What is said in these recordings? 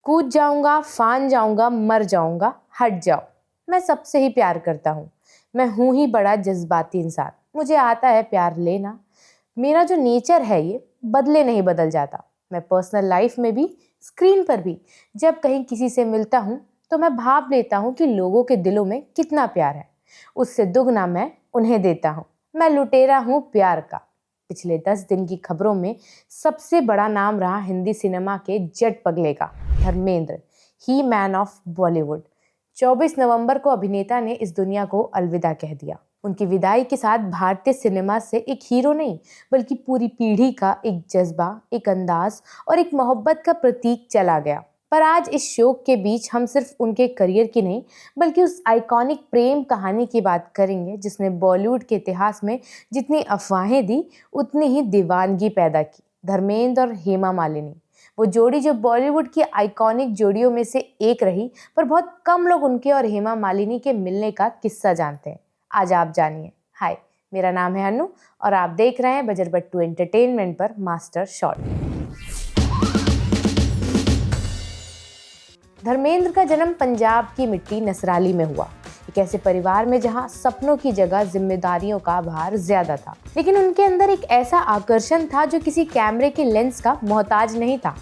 कूद जाऊंगा, फान जाऊंगा, मर जाऊंगा, हट जाओ। मैं सबसे ही प्यार करता हूँ। मैं हूं ही बड़ा जज्बाती इंसान। मुझे आता है प्यार लेना। मेरा जो नेचर है ये बदले नहीं बदल जाता। मैं पर्सनल लाइफ में भी, स्क्रीन पर भी जब कहीं किसी से मिलता हूँ तो मैं भाप लेता हूँ कि लोगों के दिलों में कितना प्यार है। उससे दुगना मैं उन्हें देता हूँ। मैं लुटेरा हूँ प्यार का। पिछले 10 दिन की खबरों में सबसे बड़ा नाम रहा हिंदी सिनेमा के जट पगले का, धर्मेंद्र, ही मैन ऑफ बॉलीवुड। 24 नवंबर को अभिनेता ने इस दुनिया को अलविदा कह दिया। उनकी विदाई के साथ भारतीय सिनेमा से एक हीरो नहीं बल्कि पूरी पीढ़ी का एक जज्बा, एक अंदाज और एक मोहब्बत का प्रतीक चला गया। पर आज इस शोक के बीच हम सिर्फ उनके करियर की नहीं बल्कि उस आइकॉनिक प्रेम कहानी की बात करेंगे जिसने बॉलीवुड के इतिहास में जितनी अफवाहें दी उतनी ही दीवानगी पैदा की। धर्मेंद्र और हेमा मालिनी, वो जोड़ी जो बॉलीवुड की आइकॉनिक जोड़ियों में से एक रही, पर बहुत कम लोग उनके और हेमा मालिनी के मिलने का किस्सा जानते हैं। आज आप जानिए। हाय, मेरा नाम है अनु और आप देख रहे हैं बजरबट्टू एंटरटेनमेंट पर मास्टर शॉट। धर्मेंद्र का जन्म पंजाब की मिट्टी नसराली में हुआ। एक ऐसे परिवार में जहां सपनों की जगह जिम्मेदारियों का भार ज्यादा था, लेकिन उनके अंदर एक ऐसा आकर्षण था जो किसी कैमरे के लेंस का मोहताज नहीं था।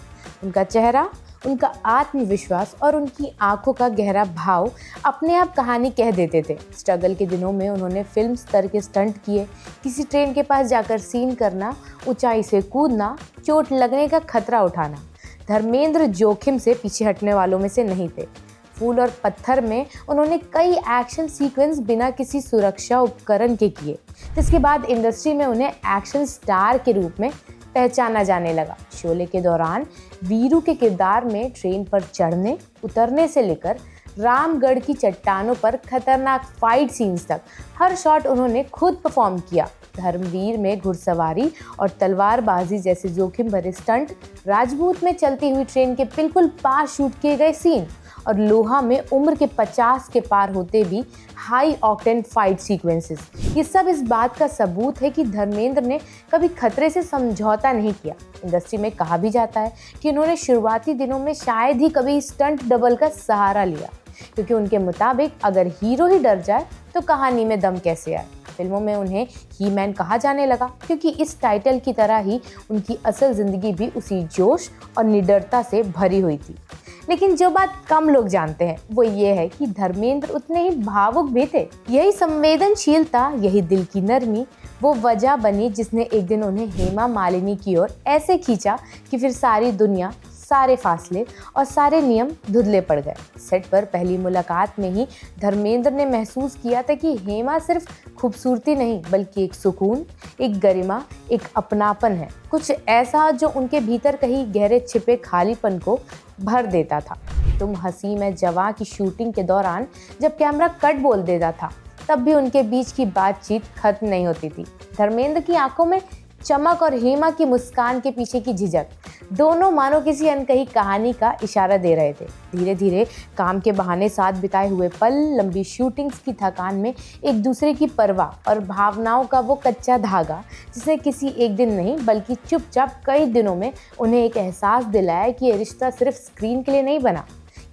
उनका चेहरा, उनका आत्मविश्वास और उनकी आंखों का गहरा भाव अपने आप कहानी कह देते थे। स्ट्रगल के दिनों में उन्होंने फिल्म स्तर के स्टंट किए, किसी ट्रेन के पास जाकर सीन करना, ऊंचाई से कूदना, चोट लगने का खतरा उठाना। धर्मेंद्र जोखिम से पीछे हटने वालों में से नहीं थे। फूल और पत्थर में उन्होंने कई एक्शन सीक्वेंस बिना किसी सुरक्षा उपकरण के किए, जिसके बाद इंडस्ट्री में उन्हें एक्शन स्टार के रूप में पहचाना जाने लगा। शोले के दौरान वीरू के किरदार में ट्रेन पर चढ़ने उतरने से लेकर रामगढ़ की चट्टानों पर खतरनाक फाइट सीन्स तक हर शॉट उन्होंने खुद परफॉर्म किया। धर्मवीर में घुड़सवारी और तलवारबाजी जैसे जोखिम भरे स्टंट, राजपूत में चलती हुई ट्रेन के बिल्कुल पास शूट किए गए सीन और लोहा में उम्र के 50 के पार होते भी हाई ऑक्टेन फाइट सीक्वेंसेस, ये सब इस बात का सबूत है कि धर्मेंद्र ने कभी खतरे से समझौता नहीं किया। इंडस्ट्री में कहा भी जाता है कि उन्होंने शुरुआती दिनों में शायद ही कभी स्टंट डबल का सहारा लिया, क्योंकि उनके मुताबिक अगर हीरो ही डर जाए तो कहानी में दम कैसे आए। फिल्मों में उन्हें ही मैन कहा जाने लगा क्योंकि इस टाइटल की तरह ही उनकी असल जिंदगी भी उसी जोश और निडरता से भरी हुई थी। लेकिन जो बात कम लोग जानते हैं वो ये है कि धर्मेंद्र उतने ही भावुक भी थे। यही संवेदनशीलता, यही दिल की नरमी वो वजह बनी जिसने एक दिन उन्हें हेमा मालिनी की ओर ऐसे खींचा कि फिर सारी दुनिया, सारे फासले और सारे नियम धुंधले पड़ गए। सेट पर पहली मुलाकात में ही धर्मेंद्र ने महसूस किया था कि हेमा सिर्फ खूबसूरती नहीं बल्कि एक सुकून, एक गरिमा, एक अपनापन है, कुछ ऐसा जो उनके भीतर कहीं गहरे छिपे खालीपन को भर देता था। तुम हंसी मैं जवां की शूटिंग के दौरान जब कैमरा कट बोल देता था तब भी उनके बीच की बातचीत खत्म नहीं होती थी। धर्मेंद्र की आंखों में चमक और हेमा की मुस्कान के पीछे की झिझक, दोनों मानो किसी अनकही कहानी का इशारा दे रहे थे। धीरे धीरे काम के बहाने साथ बिताए हुए पल, लंबी शूटिंग्स की थकान में एक दूसरे की परवाह और भावनाओं का वो कच्चा धागा जिसने किसी एक दिन नहीं बल्कि चुपचाप कई दिनों में उन्हें एक एहसास दिलाया कि ये रिश्ता सिर्फ स्क्रीन के लिए नहीं बना,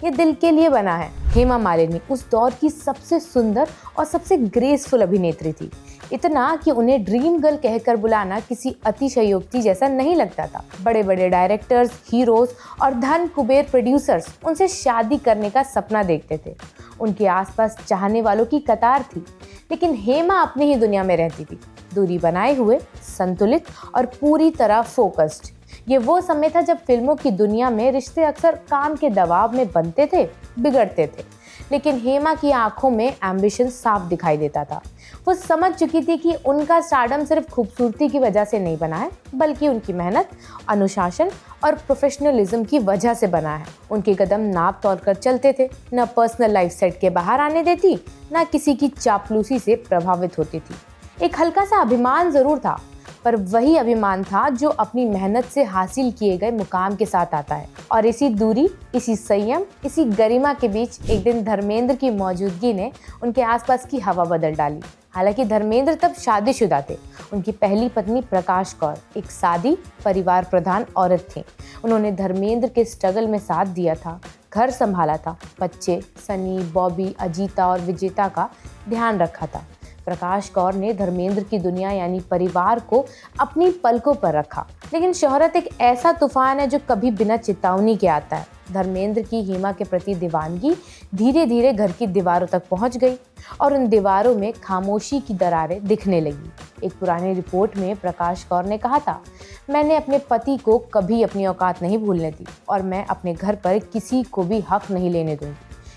ये दिल के लिए बना है। हेमा मालिनी उस दौर की सबसे सुंदर और सबसे ग्रेसफुल अभिनेत्री थी, इतना कि उन्हें ड्रीम गर्ल कहकर बुलाना किसी अतिशयोक्ति जैसा नहीं लगता था। बड़े बड़े डायरेक्टर्स, हीरोज और धन कुबेर प्रोड्यूसर्स उनसे शादी करने का सपना देखते थे। उनके आसपास चाहने वालों की कतार थी, लेकिन हेमा अपनी ही दुनिया में रहती थी, दूरी बनाए हुए, संतुलित और पूरी तरह फोकस्ड। ये वो समय था जब फिल्मों की दुनिया में रिश्ते अक्सर काम के दबाव में बनते थे, बिगड़ते थे, लेकिन हेमा की आंखों में एम्बिशन साफ दिखाई देता था। वो समझ चुकी थी कि उनका स्टारडम सिर्फ खूबसूरती की वजह से नहीं बना है बल्कि उनकी मेहनत, अनुशासन और प्रोफेशनलिज्म की वजह से बना है। उनके कदम नाप तोड़ कर चलते थे, न पर्सनल लाइफ सेट के बाहर आने देती, न किसी की चापलूसी से प्रभावित होती थी। एक हल्का सा अभिमान जरूर था, पर वही अभिमान था जो अपनी मेहनत से हासिल किए गए मुकाम के साथ आता है। और इसी दूरी, इसी संयम, इसी गरिमा के बीच एक दिन धर्मेंद्र की मौजूदगी ने उनके आसपास की हवा बदल डाली। हालांकि धर्मेंद्र तब शादीशुदा थे। उनकी पहली पत्नी प्रकाश कौर एक सादी परिवार प्रधान औरत थी। उन्होंने धर्मेंद्र के स्ट्रगल में साथ दिया था, घर संभाला था, बच्चे सनी, बॉबी, अजीता और विजेता का ध्यान रखा था। प्रकाश कौर ने धर्मेंद्र की दुनिया यानी परिवार को अपनी पलकों पर रखा। लेकिन शोहरत एक ऐसा तूफान है जो कभी बिना चेतावनी के आता है। धर्मेंद्र की हेमा के प्रति दीवानगी धीरे धीरे घर की दीवारों तक पहुंच गई और उन दीवारों में खामोशी की दरारें दिखने लगी। एक पुरानी रिपोर्ट में प्रकाश कौर ने कहा था, मैंने अपने पति को कभी अपनी औकात नहीं भूलने दी और मैं अपने घर पर किसी को भी हक नहीं लेने दूंगी।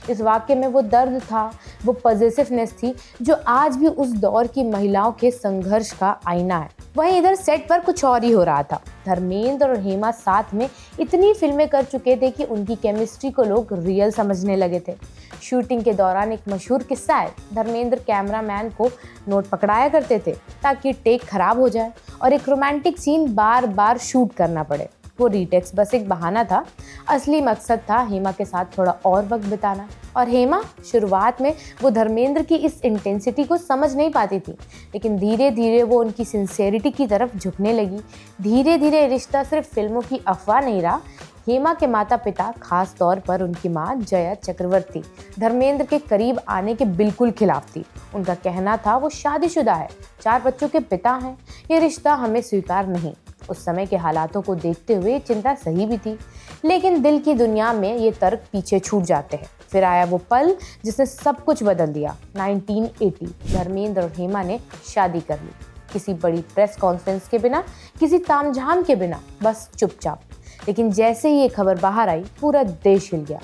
इस वाक्य में वो दर्द था, वो पॉजिटिवनेस थी जो आज भी उस दौर की महिलाओं के संघर्ष का आईना है। वहीं इधर सेट पर कुछ और ही हो रहा था। धर्मेंद्र और हेमा साथ में इतनी फिल्में कर चुके थे कि उनकी केमिस्ट्री को लोग रियल समझने लगे थे। शूटिंग के दौरान एक मशहूर किस्सा है, धर्मेंद्र कैमरामैन को नोट पकड़ाया करते थे ताकि टेक खराब हो जाए और एक रोमांटिक सीन बार बार शूट करना पड़े। वो रीटेक्स बस एक बहाना था, असली मकसद था हेमा के साथ थोड़ा और वक्त बिताना। और हेमा शुरुआत में वो धर्मेंद्र की इस इंटेंसिटी को समझ नहीं पाती थी, लेकिन धीरे धीरे वो उनकी सिंसेरिटी की तरफ झुकने लगी। धीरे धीरे रिश्ता सिर्फ फिल्मों की अफवाह नहीं रहा। हेमा के माता पिता, खास तौर पर उनकी माँ जया चक्रवर्ती, धर्मेंद्र के करीब आने के बिल्कुल खिलाफ थी। उनका कहना था वो शादीशुदा है, 4 बच्चों के पिता हैं, ये रिश्ता हमें स्वीकार नहीं। उस समय के हालातों को देखते हुए चिंता सही भी थी, लेकिन दिल की दुनिया में ये तर्क पीछे छूट जाते हैं। फिर आया वो पल जिसने सब कुछ बदल दिया। 1980 धर्मेंद्र और हेमा ने शादी कर ली, किसी बड़ी प्रेस कॉन्फ्रेंस के बिना, किसी तामझाम के बिना, बस चुपचाप। लेकिन जैसे ही ये खबर बाहर आई, पूरा देश हिल गया।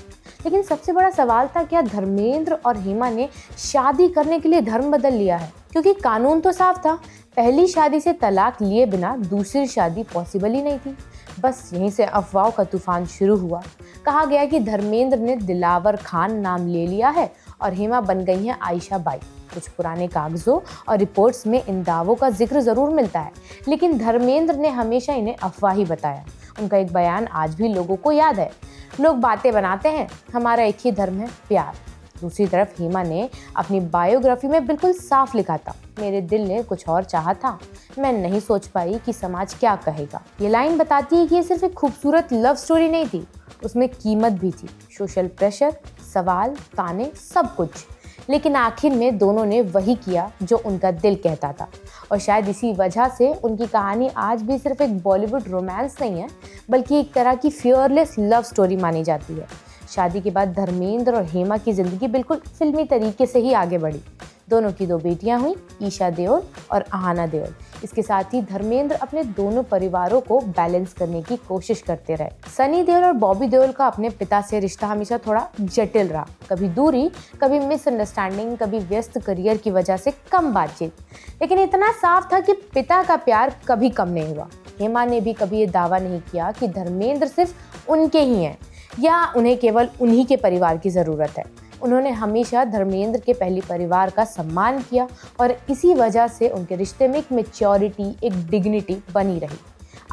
लेकिन सबसे बड़ा सवाल था, क्या धर्मेंद्र और हेमा ने शादी करने के लिए धर्म बदल लिया है? क्योंकि कानून तो साफ था, पहली शादी से तलाक लिए बिना दूसरी शादी पॉसिबल ही नहीं थी। बस यहीं से अफवाहों का तूफान शुरू हुआ। कहा गया कि धर्मेंद्र ने दिलावर खान नाम ले लिया है और हेमा बन गई हैं आयशा बाई। कुछ पुराने कागजों और रिपोर्ट्स में इन दावों का जिक्र जरूर मिलता है, लेकिन धर्मेंद्र ने हमेशा इन्हें अफवाह ही बताया। उनका एक बयान आज भी लोगों को याद है, लोग बातें बनाते हैं, हमारा एक ही धर्म है, प्यार। दूसरी तरफ हेमा ने अपनी बायोग्राफी में बिल्कुल साफ लिखा था, मेरे दिल ने कुछ और चाहा था, मैं नहीं सोच पाई कि समाज क्या कहेगा। ये लाइन बताती है कि ये सिर्फ एक खूबसूरत लव स्टोरी नहीं थी, उसमें कीमत भी थी, सोशल प्रेशर, सवाल, ताने, सब कुछ। लेकिन आखिर में दोनों ने वही किया जो उनका दिल कहता था, और शायद इसी वजह से उनकी कहानी आज भी सिर्फ एक बॉलीवुड रोमांस नहीं है, बल्कि एक तरह की फियरलेस लव स्टोरी मानी जाती है। शादी के बाद धर्मेंद्र और हेमा की जिंदगी बिल्कुल फिल्मी तरीके से ही आगे बढ़ी। दोनों की 2 बेटियां हुई, ईशा देओल और आहाना देओल। इसके साथ ही धर्मेंद्र अपने दोनों परिवारों को बैलेंस करने की कोशिश करते रहे। सनी देओल और बॉबी देओल का अपने पिता से रिश्ता हमेशा थोड़ा जटिल रहा, कभी दूरी, कभी मिसअंडरस्टैंडिंग, कभी व्यस्त करियर की वजह से कम बातचीत। लेकिन इतना साफ था कि पिता का प्यार कभी कम नहीं हुआ। हेमा ने भी कभी ये दावा नहीं किया कि धर्मेंद्र सिर्फ उनके ही हैं या उन्हें केवल उन्हीं के परिवार की ज़रूरत है। उन्होंने हमेशा धर्मेंद्र के पहले परिवार का सम्मान किया और इसी वजह से उनके रिश्ते में एक मैच्योरिटी, एक डिग्निटी बनी रही।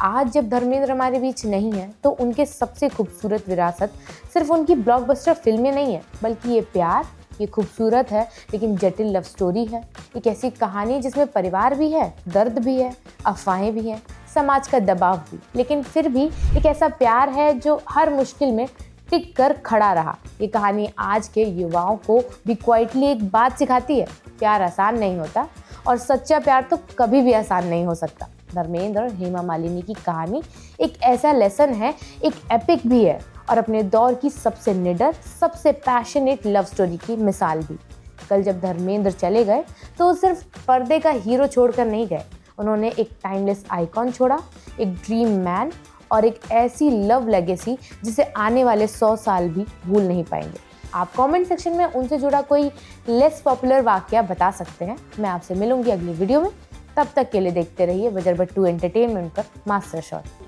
आज जब धर्मेंद्र हमारे बीच नहीं है, तो उनके सबसे खूबसूरत विरासत सिर्फ उनकी ब्लॉकबस्टर फिल्में नहीं है, बल्कि ये प्यार, ये खूबसूरत है लेकिन जटिल लव स्टोरी है। एक ऐसी कहानी जिसमें परिवार भी है, दर्द भी है, अफवाहें भी हैं, समाज का दबाव भी, लेकिन फिर भी एक ऐसा प्यार है जो हर मुश्किल में टिक कर खड़ा रहा। ये कहानी आज के युवाओं को भी क्वाइटली एक बात सिखाती है, प्यार आसान नहीं होता और सच्चा प्यार तो कभी भी आसान नहीं हो सकता। धर्मेंद्र और हेमा मालिनी की कहानी एक ऐसा लेसन है, एक एपिक भी है और अपने दौर की सबसे निडर, सबसे पैशनेट लव स्टोरी की मिसाल भी। कल जब धर्मेंद्र चले गए तो वो सिर्फ पर्दे का हीरो छोड़कर नहीं गए, उन्होंने एक टाइमलेस आइकॉन छोड़ा, एक ड्रीम मैन और एक ऐसी लव लेगेसी जिसे आने वाले 100 साल भी भूल नहीं पाएंगे। आप कमेंट सेक्शन में उनसे जुड़ा कोई लेस पॉपुलर वाकया बता सकते हैं। मैं आपसे मिलूंगी अगली वीडियो में, तब तक के लिए देखते रहिए वजरबट्टू एंटरटेनमेंट पर मास्टर शॉट।